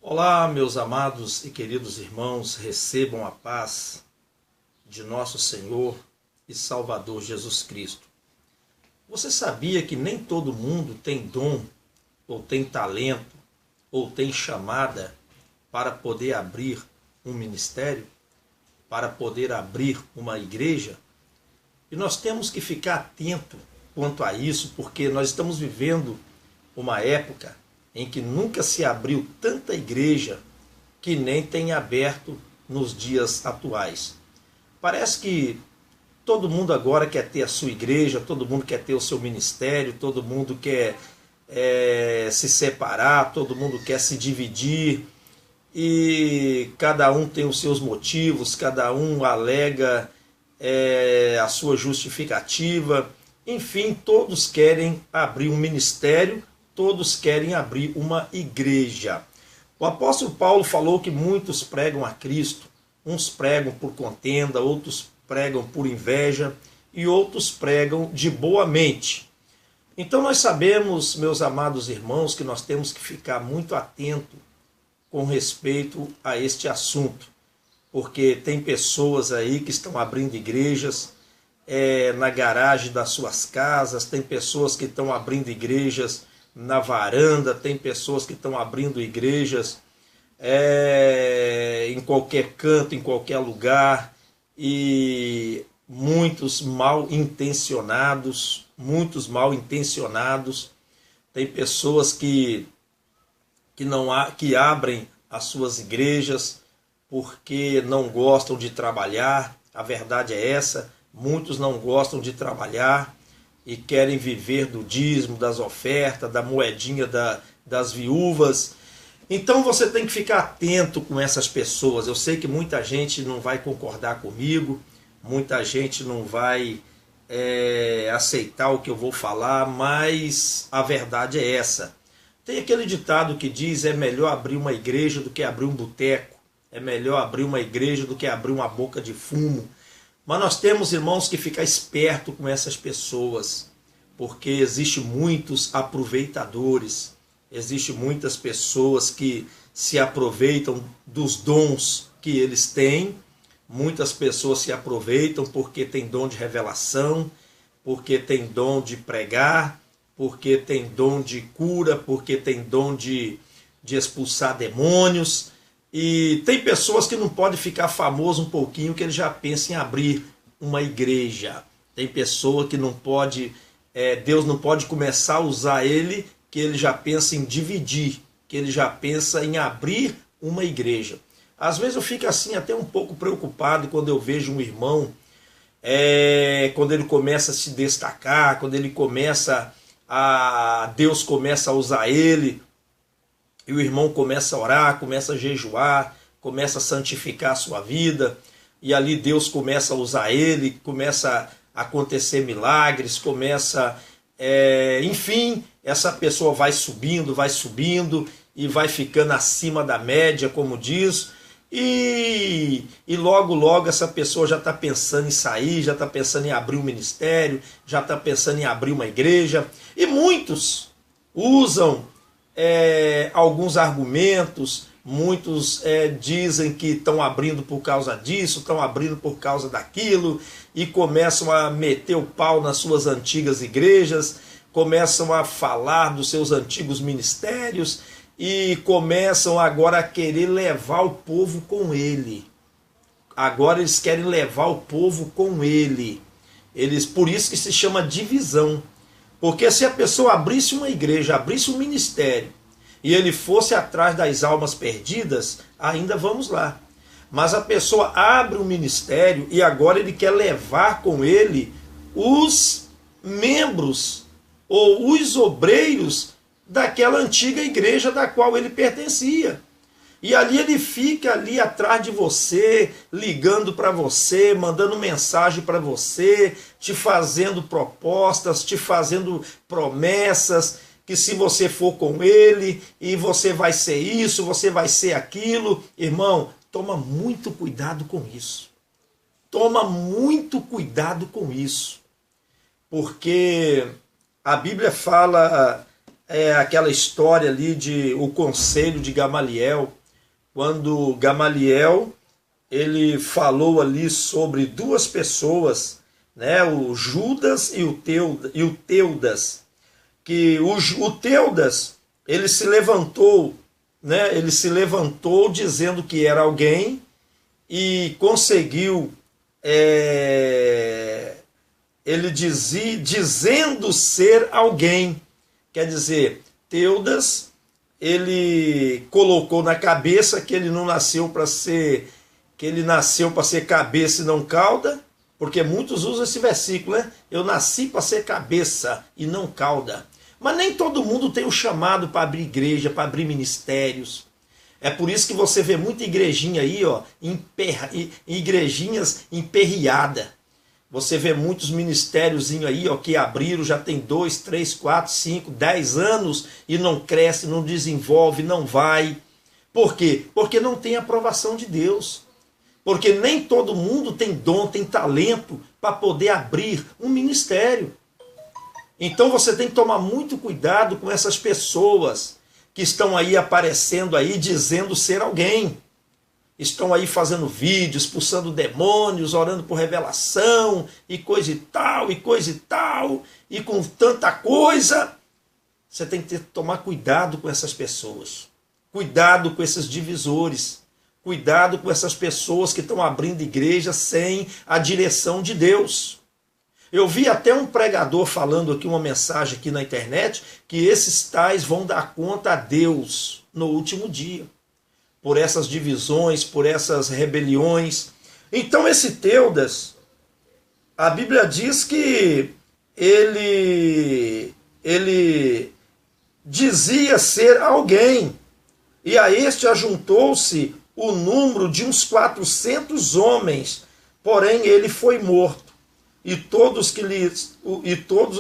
Olá, meus amados e queridos irmãos, recebam a paz de nosso Senhor e Salvador Jesus Cristo. Você sabia que nem todo mundo tem dom, ou tem talento, ou tem chamada para poder abrir um ministério, para poder abrir uma igreja? E nós temos que ficar atento quanto a isso, porque nós estamos vivendo uma época em que nunca se abriu tanta igreja que nem tem aberto nos dias atuais. Parece que todo mundo agora quer ter a sua igreja, todo mundo quer ter o seu ministério, todo mundo quer se separar, todo mundo quer se dividir, e cada um tem os seus motivos, cada um alega a sua justificativa. Enfim, todos querem abrir um ministério, todos querem abrir uma igreja. O apóstolo Paulo falou que muitos pregam a Cristo, uns pregam por contenda, outros pregam por inveja e outros pregam de boa mente. Então nós sabemos, meus amados irmãos, que nós temos que ficar muito atento com respeito a este assunto, porque tem pessoas aí que estão abrindo igrejas na garagem das suas casas, tem pessoas que estão abrindo igrejas na varanda, tem pessoas que estão abrindo igrejas em qualquer canto, em qualquer lugar, e muitos mal intencionados, tem pessoas que abrem as suas igrejas porque não gostam de trabalhar. A verdade é essa, muitos não gostam de trabalhar e querem viver do dízimo, das ofertas, da moedinha das viúvas. Então você tem que ficar atento com essas pessoas. Eu sei que muita gente não vai concordar comigo, muita gente não vai aceitar o que eu vou falar, mas a verdade é essa. Tem aquele ditado que diz: é melhor abrir uma igreja do que abrir um boteco, é melhor abrir uma igreja do que abrir uma boca de fumo. Mas nós temos, irmãos, que ficar esperto com essas pessoas, porque existem muitos aproveitadores, existem muitas pessoas que se aproveitam dos dons que eles têm, muitas pessoas se aproveitam porque tem dom de revelação, porque tem dom de pregar, porque tem dom de cura, porque tem dom de expulsar demônios. E tem pessoas que não podem ficar famoso um pouquinho que ele já pensa em abrir uma igreja. Tem pessoa que não pode, Deus não pode começar a usar ele, que ele já pensa em dividir, que ele já pensa em abrir uma igreja. Às vezes eu fico assim até um pouco preocupado quando eu vejo um irmão, quando ele começa a se destacar, quando ele Deus começa a usar ele, e o irmão começa a orar, começa a jejuar, começa a santificar a sua vida, e ali Deus começa a usar ele, começa a acontecer milagres, enfim, essa pessoa vai subindo, e vai ficando acima da média, como diz, e logo essa pessoa já está pensando em sair, já está pensando em abrir um ministério, já está pensando em abrir uma igreja, e muitos usam alguns argumentos, muitos dizem que estão abrindo por causa disso, estão abrindo por causa daquilo, e começam a meter o pau nas suas antigas igrejas, começam a falar dos seus antigos ministérios, e começam agora a querer levar o povo com ele. Agora eles querem levar o povo com ele. Por isso que se chama divisão. Porque se a pessoa abrisse uma igreja, abrisse um ministério, e ele fosse atrás das almas perdidas, ainda vamos lá. Mas a pessoa abre um ministério e agora ele quer levar com ele os membros ou os obreiros daquela antiga igreja da qual ele pertencia. E ali ele fica ali atrás de você, ligando para você, mandando mensagem para você, te fazendo propostas, te fazendo promessas, que se você for com ele, e você vai ser isso, você vai ser aquilo. Irmão, toma muito cuidado com isso. Toma muito cuidado com isso. Porque a Bíblia fala aquela história ali de o conselho de Gamaliel, quando Gamaliel ele falou ali sobre duas pessoas, né, o Judas e o Teudas, que o Teudas ele se levantou, né, ele se levantou dizendo que era alguém e conseguiu, ele dizia, dizendo ser alguém. Quer dizer, Teudas, ele colocou na cabeça que ele não nasceu para ser, que ele nasceu para ser cabeça e não cauda, porque muitos usam esse versículo, né? Eu nasci para ser cabeça e não cauda. Mas nem todo mundo tem o chamado para abrir igreja, para abrir ministérios. É por isso que você vê muita igrejinha aí, ó, igrejinhas emperriadas. Você vê muitos ministérios aí, ó, que abriram, já tem 2, 3, 4, 5, 10 anos e não cresce, não desenvolve, não vai. Por quê? Porque não tem aprovação de Deus. Porque nem todo mundo tem dom, tem talento para poder abrir um ministério. Então você tem que tomar muito cuidado com essas pessoas que estão aí aparecendo aí dizendo ser alguém. Estão aí fazendo vídeos, expulsando demônios, orando por revelação, e coisa e tal, e com tanta coisa. Você tem que tomar cuidado com essas pessoas. Cuidado com esses divisores. Cuidado com essas pessoas que estão abrindo igreja sem a direção de Deus. Eu vi até um pregador falando aqui, uma mensagem aqui na internet, que esses tais vão dar conta a Deus no último dia. Por essas divisões, por essas rebeliões. Então esse Teudas, a Bíblia diz que ele dizia ser alguém. E a este ajuntou-se o número de uns 400 homens, porém ele foi morto. E todos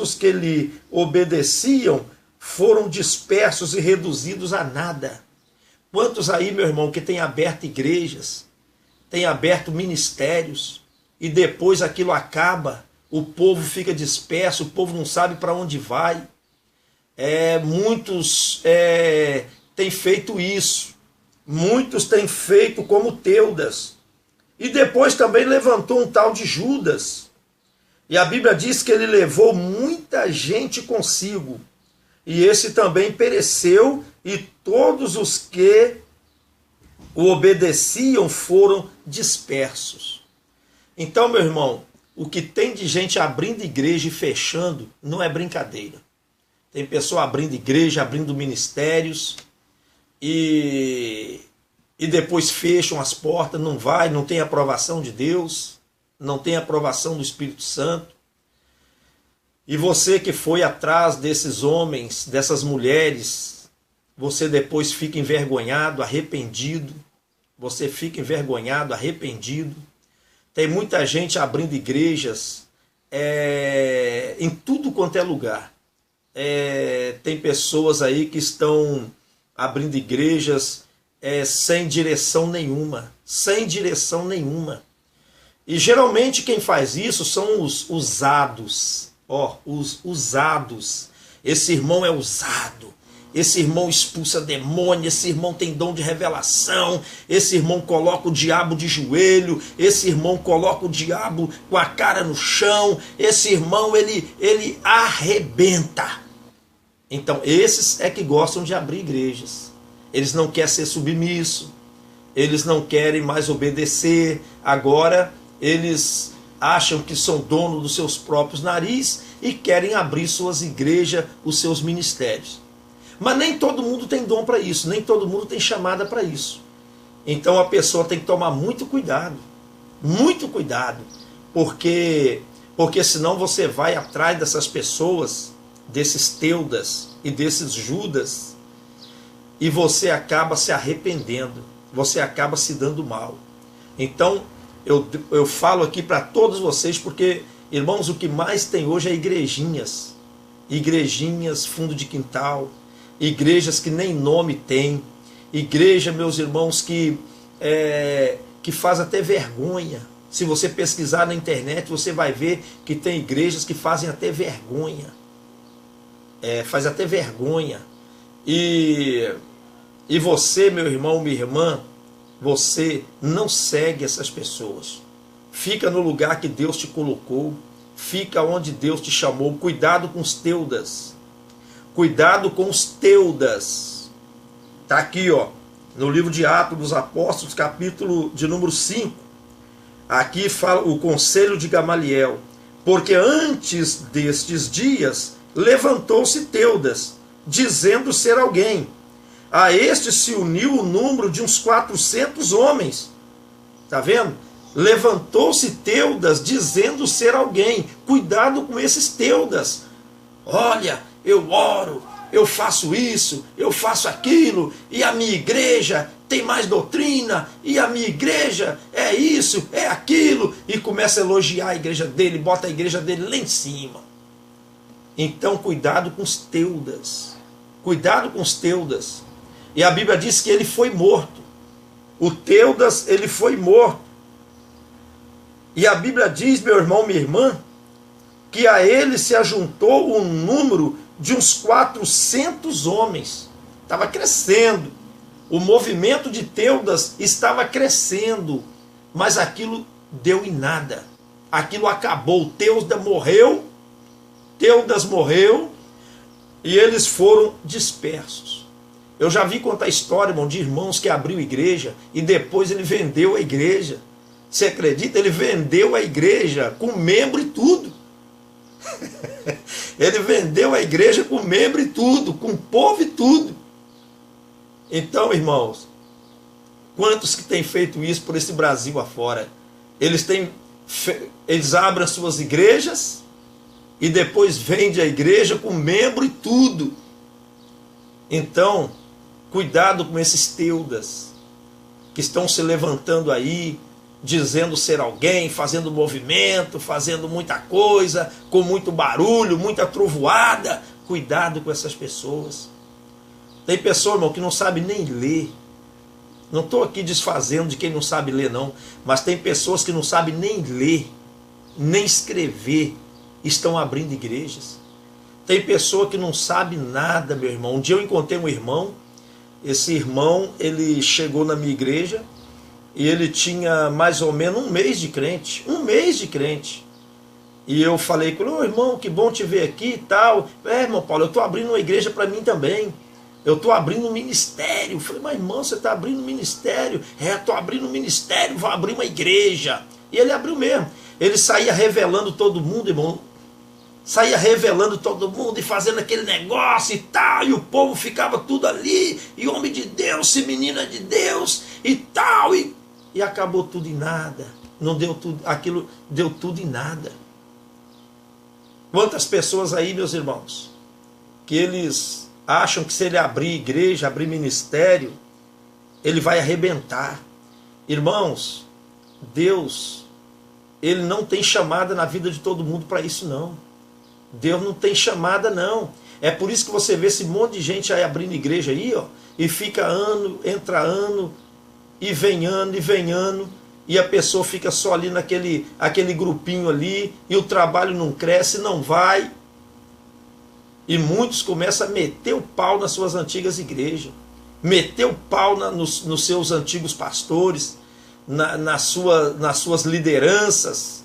os que lhe obedeciam foram dispersos e reduzidos a nada. Quantos aí, meu irmão, que tem aberto igrejas, tem aberto ministérios, e depois aquilo acaba, o povo fica disperso, o povo não sabe para onde vai. Muitos têm feito isso, muitos têm feito como Teudas, e depois também levantou um tal de Judas, e a Bíblia diz que ele levou muita gente consigo, e esse também pereceu, e todos os que o obedeciam foram dispersos. Então, meu irmão, o que tem de gente abrindo igreja e fechando não é brincadeira. Tem pessoa abrindo igreja, abrindo ministérios e depois fecham as portas, não vai, não tem aprovação de Deus, não tem aprovação do Espírito Santo. E você que foi atrás desses homens, dessas mulheres, você depois fica envergonhado, arrependido. Você fica envergonhado, arrependido. Tem muita gente abrindo igrejas em tudo quanto é lugar. Tem pessoas aí que estão abrindo igrejas sem direção nenhuma. Sem direção nenhuma. E geralmente quem faz isso são os usados. Os usados. Esse irmão é usado. Esse irmão expulsa demônio, esse irmão tem dom de revelação, esse irmão coloca o diabo de joelho, esse irmão coloca o diabo com a cara no chão, esse irmão ele arrebenta. Então esses é que gostam de abrir igrejas. Eles não querem ser submissos, eles não querem mais obedecer, agora eles acham que são dono dos seus próprios narizes e querem abrir suas igrejas, os seus ministérios. Mas nem todo mundo tem dom para isso, nem todo mundo tem chamada para isso. Então a pessoa tem que tomar muito cuidado, porque senão você vai atrás dessas pessoas, desses Teudas e desses Judas, e você acaba se arrependendo, você acaba se dando mal. Então eu falo aqui para todos vocês, porque, irmãos, o que mais tem hoje é igrejinhas, fundo de quintal, igrejas que nem nome tem, igreja, meus irmãos, que faz até vergonha. Se você pesquisar na internet, você vai ver que tem igrejas que fazem até vergonha. faz até vergonha. E você, meu irmão, minha irmã, você não segue essas pessoas. Fica no lugar que Deus te colocou. Fica onde Deus te chamou. Cuidado com os teudas. Cuidado com os teudas. Está aqui, ó, no livro de Atos dos Apóstolos, capítulo de número 5. Aqui fala o conselho de Gamaliel. Porque antes destes dias levantou-se Teudas, dizendo ser alguém. A este se uniu o número de uns 400 homens. Está vendo? Levantou-se Teudas, dizendo ser alguém. Cuidado com esses Teudas. Olha, eu oro, eu faço isso, eu faço aquilo, e a minha igreja tem mais doutrina, e a minha igreja é isso, é aquilo, e começa a elogiar a igreja dele, bota a igreja dele lá em cima. Então cuidado com os teudas, cuidado com os teudas. E a Bíblia diz que ele foi morto. O Teudas, ele foi morto. E a Bíblia diz, meu irmão, minha irmã, que a ele se ajuntou um número de uns 400 homens. Estava crescendo. O movimento de Teudas estava crescendo. Mas aquilo deu em nada. Aquilo acabou. Teudas morreu. E eles foram dispersos. Eu já vi contar história, irmão, de irmãos que abriu igreja e depois ele vendeu a igreja. Você acredita? Ele vendeu a igreja com membro e tudo. Ele vendeu a igreja com membro e tudo, com povo e tudo. Então, irmãos, quantos que têm feito isso por esse Brasil afora? Eles abrem as suas igrejas e depois vendem a igreja com membro e tudo. Então, cuidado com esses teudas que estão se levantando aí, dizendo ser alguém, fazendo movimento, fazendo muita coisa, com muito barulho, muita trovoada. Cuidado com essas pessoas. Tem pessoa, irmão, que não sabe nem ler. Não estou aqui desfazendo de quem não sabe ler, não. Mas tem pessoas que não sabem nem ler, nem escrever, estão abrindo igrejas. Tem pessoa que não sabe nada, meu irmão. Um dia eu encontrei um irmão. Esse irmão, ele chegou na minha igreja e ele tinha mais ou menos um mês de crente. Um mês de crente. E eu falei com ele: ô irmão, que bom te ver aqui e tal. Irmão Paulo, eu estou abrindo uma igreja para mim também. Eu estou abrindo um ministério. Eu falei: mas irmão, você está abrindo um ministério? Estou abrindo um ministério, vou abrir uma igreja. E ele abriu mesmo. Ele saía revelando todo mundo, irmão. Saía revelando todo mundo e fazendo aquele negócio e tal, e o povo ficava tudo ali, e homem de Deus, se menina de Deus, e tal, e acabou tudo em nada. Não deu tudo, aquilo deu tudo em nada. Quantas pessoas aí, meus irmãos, que eles acham que se ele abrir igreja, abrir ministério, ele vai arrebentar. Irmãos, Deus, ele não tem chamada na vida de todo mundo para isso, não. Deus não tem chamada, não. É por isso que você vê esse monte de gente aí abrindo igreja aí, ó, e fica ano, entra ano, e vem ano, e a pessoa fica só ali aquele grupinho ali, e o trabalho não cresce, não vai. E muitos começam a meter o pau nas suas antigas igrejas, meter o pau nos seus antigos pastores, nas suas lideranças.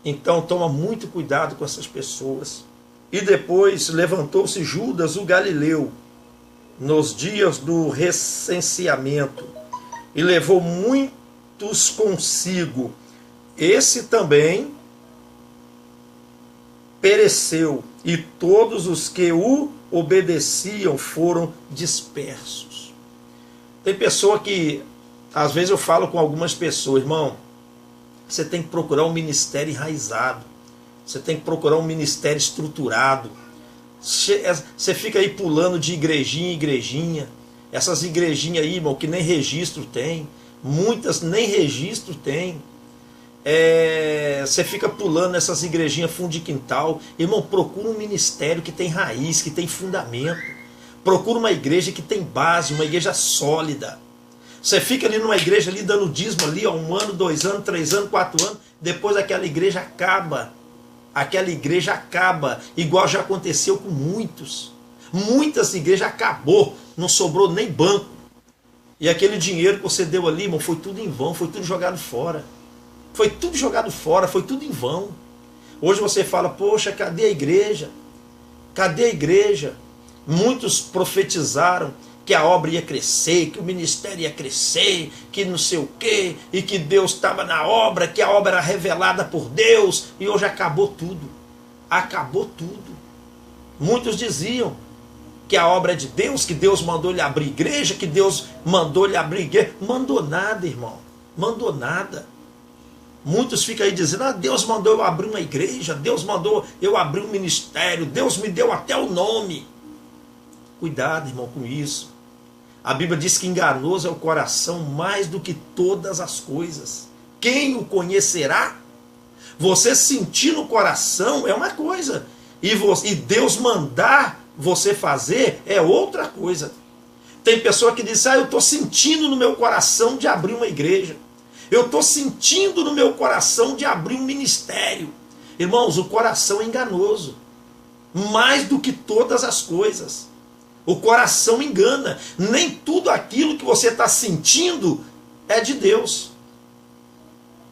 Então toma muito cuidado com essas pessoas. E depois levantou-se Judas o Galileu nos dias do recenseamento e levou muitos consigo. Esse também pereceu, e todos os que o obedeciam foram dispersos. Tem pessoa que, às vezes eu falo com algumas pessoas: irmão, você tem que procurar um ministério enraizado. Você tem que procurar um ministério estruturado. Você fica aí pulando de igrejinha em igrejinha. Essas igrejinhas aí, irmão, que nem registro tem. Muitas nem registro tem. Você fica pulando nessas igrejinhas fundo de quintal. Irmão, procura um ministério que tem raiz, que tem fundamento. Procura uma igreja que tem base, uma igreja sólida. Você fica ali numa igreja ali dando dízimo ali, ó, 1 ano, 2 anos, 3 anos, 4 anos, depois aquela igreja acaba. aquela igreja acaba, igual já aconteceu com muitos. Muitas igrejas acabou, não sobrou nem banco. E aquele dinheiro que você deu ali, irmão, foi tudo em vão, foi tudo jogado fora. Foi tudo jogado fora, foi tudo em vão. Hoje você fala, poxa, cadê a igreja? Cadê a igreja? Muitos profetizaram que a obra ia crescer, que o ministério ia crescer, que não sei o quê, e que Deus estava na obra, que a obra era revelada por Deus, e hoje acabou tudo. Acabou tudo. Muitos diziam que a obra é de Deus, que Deus mandou ele abrir igreja, que Deus mandou ele abrir igreja. Mandou nada, irmão. Mandou nada. Muitos ficam aí dizendo, Deus mandou eu abrir uma igreja, Deus mandou eu abrir um ministério, Deus me deu até o nome. Cuidado, irmão, com isso. A Bíblia diz que enganoso é o coração mais do que todas as coisas. Quem o conhecerá? Você sentir no coração é uma coisa, e Deus mandar você fazer é outra coisa. Tem pessoa que diz, eu estou sentindo no meu coração de abrir uma igreja. Eu estou sentindo no meu coração de abrir um ministério. Irmãos, o coração é enganoso. Mais do que todas as coisas. O coração engana. Nem tudo aquilo que você está sentindo é de Deus.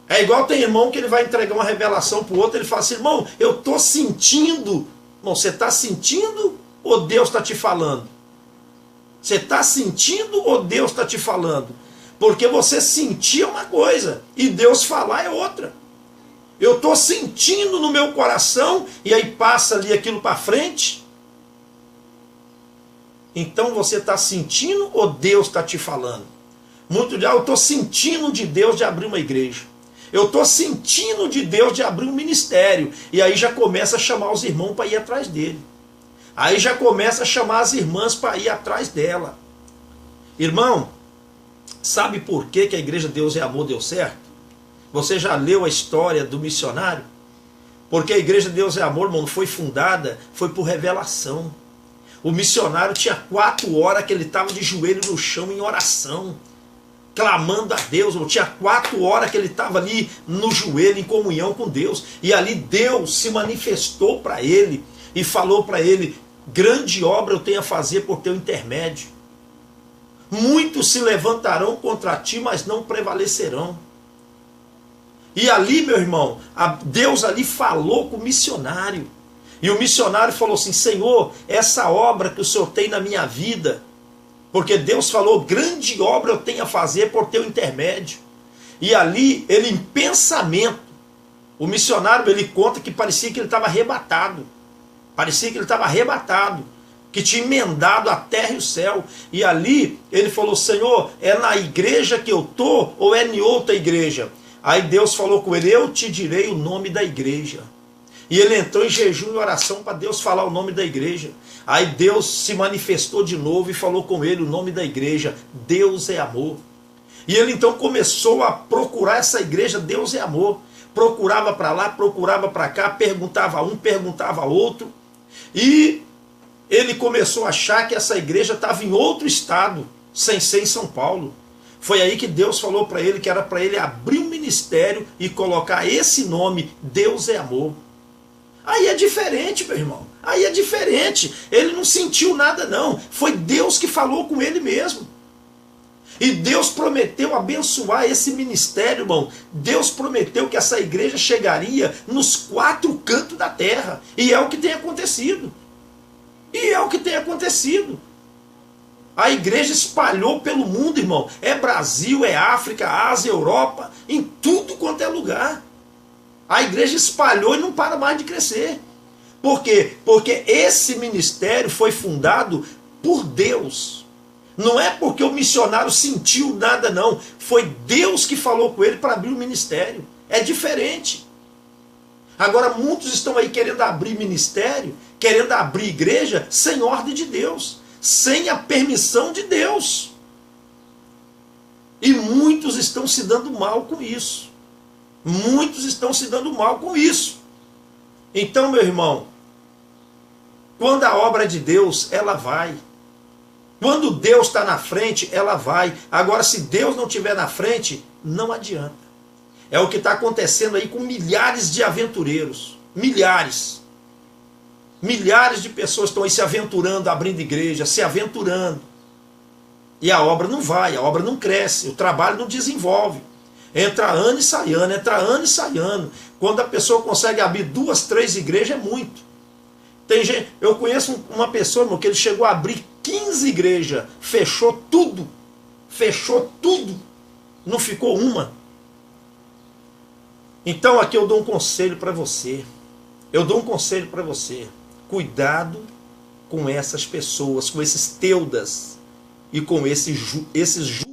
É igual tem irmão que ele vai entregar uma revelação para o outro, ele fala assim, irmão, eu estou sentindo. Irmão, você está sentindo ou Deus está te falando? Você está sentindo ou Deus está te falando? Porque você sentir é uma coisa e Deus falar é outra. Eu estou sentindo no meu coração e aí passa ali aquilo para frente. Então você está sentindo ou Deus está te falando? Muito de eu estou sentindo de Deus de abrir uma igreja. Eu estou sentindo de Deus de abrir um ministério. E aí já começa a chamar os irmãos para ir atrás dele. Aí já começa a chamar as irmãs para ir atrás dela. Irmão, sabe por que a igreja Deus é Amor deu certo? Você já leu a história do missionário? Porque a igreja Deus é Amor, irmão, foi fundada, foi por revelação. O missionário tinha 4 horas que ele estava de joelho no chão em oração, clamando a Deus. Tinha 4 horas que ele estava ali no joelho em comunhão com Deus. E ali Deus se manifestou para ele e falou para ele, grande obra eu tenho a fazer por teu intermédio. Muitos se levantarão contra ti, mas não prevalecerão. E ali, meu irmão, Deus ali falou com o missionário. E o missionário falou assim, Senhor, essa obra que o Senhor tem na minha vida, porque Deus falou, grande obra eu tenho a fazer por teu intermédio. E ali, ele em pensamento, o missionário, ele conta que parecia que ele estava arrebatado. Parecia que ele estava arrebatado, que tinha emendado a terra e o céu. E ali, ele falou, Senhor, é na igreja que eu estou ou é em outra igreja? Aí Deus falou com ele, eu te direi o nome da igreja. E ele entrou em jejum e oração para Deus falar o nome da igreja. Aí Deus se manifestou de novo e falou com ele o nome da igreja, Deus é Amor. E ele então começou a procurar essa igreja, Deus é Amor. Procurava para lá, procurava para cá, perguntava a um, perguntava a outro. E ele começou a achar que essa igreja estava em outro estado, sem ser em São Paulo. Foi aí que Deus falou para ele que era para ele abrir um ministério e colocar esse nome, Deus é Amor. Aí é diferente, meu irmão. Aí é diferente. Ele não sentiu nada, não. Foi Deus que falou com ele mesmo. E Deus prometeu abençoar esse ministério, irmão. Deus prometeu que essa igreja chegaria nos 4 cantos da terra. E é o que tem acontecido. E é o que tem acontecido. A igreja espalhou pelo mundo, irmão. É Brasil, é África, Ásia, Europa, em tudo quanto é lugar. A igreja espalhou e não para mais de crescer. Por quê? Porque esse ministério foi fundado por Deus. Não é porque o missionário sentiu nada, não. Foi Deus que falou com ele para abrir o ministério. É diferente. Agora muitos estão aí querendo abrir ministério, querendo abrir igreja, sem ordem de Deus, sem a permissão de Deus. E muitos estão se dando mal com isso. Muitos estão se dando mal com isso. Então, meu irmão, quando a obra é de Deus, ela vai. Quando Deus está na frente, ela vai. Agora, se Deus não estiver na frente, não adianta. É o que está acontecendo aí com milhares de aventureiros. Milhares. Milhares de pessoas estão aí se aventurando, abrindo igreja, se aventurando. E a obra não vai, a obra não cresce, o trabalho não desenvolve. Entra ano e sai ano, entra ano e sai ano. Quando a pessoa consegue abrir 2, 3 igrejas é muito. Tem gente, eu conheço uma pessoa, irmão, que ele chegou a abrir 15 igrejas, fechou tudo, não ficou uma. Então aqui eu dou um conselho para você. Cuidado com essas pessoas, com esses Teudas e com esses